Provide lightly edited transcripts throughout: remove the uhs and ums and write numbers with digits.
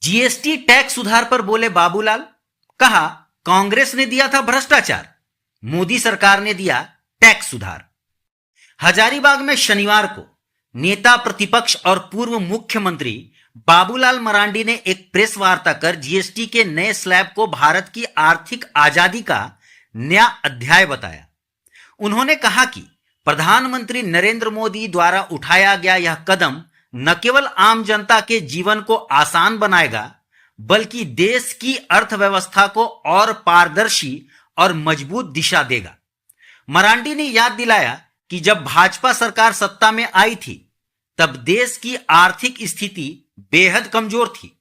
GST tax सुधार पर बोले बाबूलाल। कहा, कांग्रेस ने दिया था भ्रष्टाचार, मोदी सरकार ने दिया टैक्स सुधार। हजारीबाग में शनिवार को नेता प्रतिपक्ष और पूर्व मुख्यमंत्री बाबूलाल मरांडी ने एक प्रेस वार्ता कर जीएसटी के नए स्लैब को भारत की आर्थिक आजादी का नया अध्याय बताया। उन्होंने कहा कि प्रधानमंत्री नरेंद्र मोदी द्वारा उठाया गया यह कदम न केवल आम जनता के जीवन को आसान बनाएगा, बल्कि देश की अर्थव्यवस्था को और पारदर्शी और मजबूत दिशा देगा। मरांडी ने याद दिलाया कि जब भाजपा सरकार सत्ता में आई थी, तब देश की आर्थिक स्थिति बेहद कमजोर थी।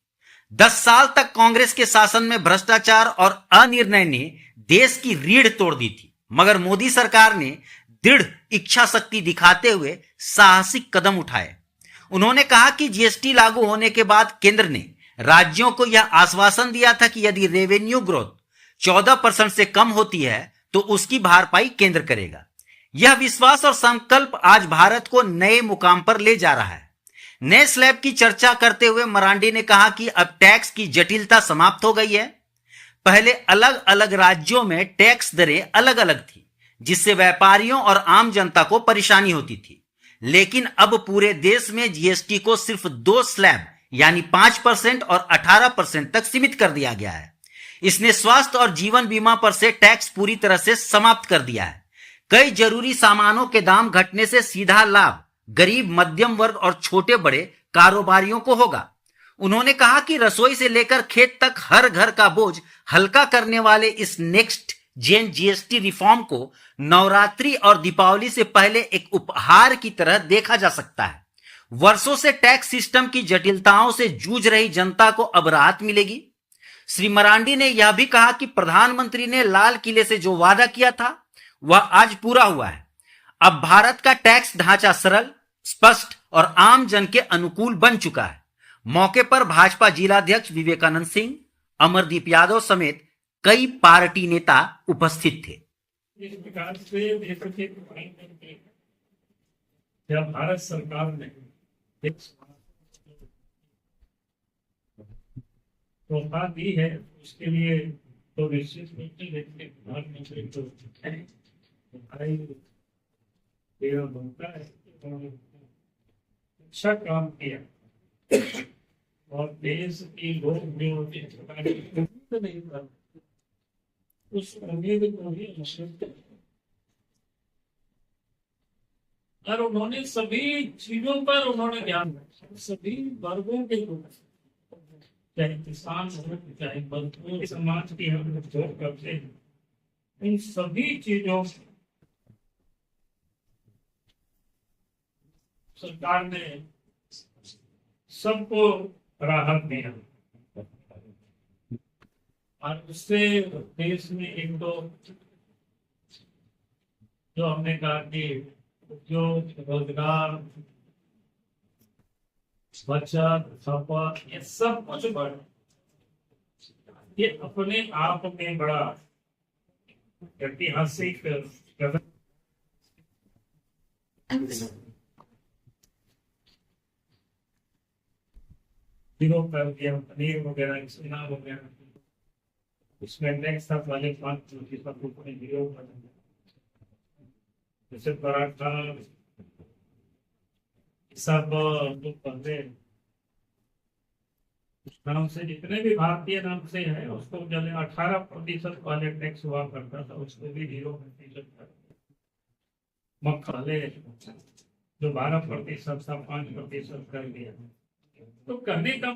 10 साल तक कांग्रेस के शासन में भ्रष्टाचार और अनिर्णय ने देश की रीढ़ तोड़ दी थी, मगर मोदी सरकार ने दृढ़ इच्छा शक्ति दिखाते हुए साहसिक कदम उठाए। उन्होंने कहा कि जीएसटी लागू होने के बाद केंद्र ने राज्यों को यह आश्वासन दिया था कि यदि रेवेन्यू ग्रोथ 14% से कम होती है तो उसकी भरपाई केंद्र करेगा। यह विश्वास और संकल्प आज भारत को नए मुकाम पर ले जा रहा है। नए स्लैब की चर्चा करते हुए मरांडी ने कहा कि अब टैक्स की जटिलता समाप्त हो गई है। पहले अलग अलग राज्यों में टैक्स दरें अलग अलग थी, जिससे व्यापारियों और आम जनता को परेशानी होती थी। लेकिन अब पूरे देश में जीएसटी को सिर्फ 2 स्लैब यानी 5% और 18% तक सीमित कर दिया गया है। इसने स्वास्थ्य और जीवन बीमा पर से टैक्स पूरी तरह से समाप्त कर दिया है। कई जरूरी सामानों के दाम घटने से सीधा लाभ गरीब, मध्यम वर्ग और छोटे बड़े कारोबारियों को होगा। उन्होंने कहा कि रसोई से लेकर खेत तक हर घर का बोझ हल्का करने वाले इस नेक्स्ट जेन जीएसटी रिफॉर्म को नवरात्रि और दीपावली से पहले एक उपहार की तरह देखा जा सकता है। वर्षों से टैक्स सिस्टम की जटिलताओं से जूझ रही जनता को अब राहत मिलेगी। श्री मरांडी ने यह भी कहा कि प्रधानमंत्री ने लाल किले से जो वादा किया था वह आज पूरा हुआ है। अब भारत का टैक्स ढांचा सरल, स्पष्ट और आम जन के अनुकूल बन चुका है। मौके पर भाजपा जिलाध्यक्ष विवेकानंद सिंह, अमरदीप यादव समेत कई पार्टी नेता उपस्थित थे। इस प्रकार से जब भारत सरकार ने तोहफा दी है, उसके लिए तो निश्चित रूप से प्रधानमंत्री को बनता है। अच्छा काम किया और देश की लोग नहीं था, उस उम्मीद को भी और उन्होंने सभी चीजों पर उन्होंने ध्यान रखा। सभी वर्गों के लोग, चाहे किसान हो, चाहे मजदूर समाज की हम जो करते हैं, इन सभी चीजों सरकार ने सबको राहत दिया और उससे देश में एक तो जो हमने कहा कि उद्योग, रोजगार, बचत, खपत, ये सब कुछ बढ़, ये अपने आप में बड़ा ऐतिहासिक कदम। दिनों पर पनीर वगैरह, सोना वगैरह, उसमें नेक्स्ट वाले 5% जैसे पराठा सब पहले नाम से जितने भी भारतीय नाम से है उसको जब 18% वाले टैक्स हुआ करता था, उसको भी 0% मखाने जो 12% था 5% कर दिया। तो कहने का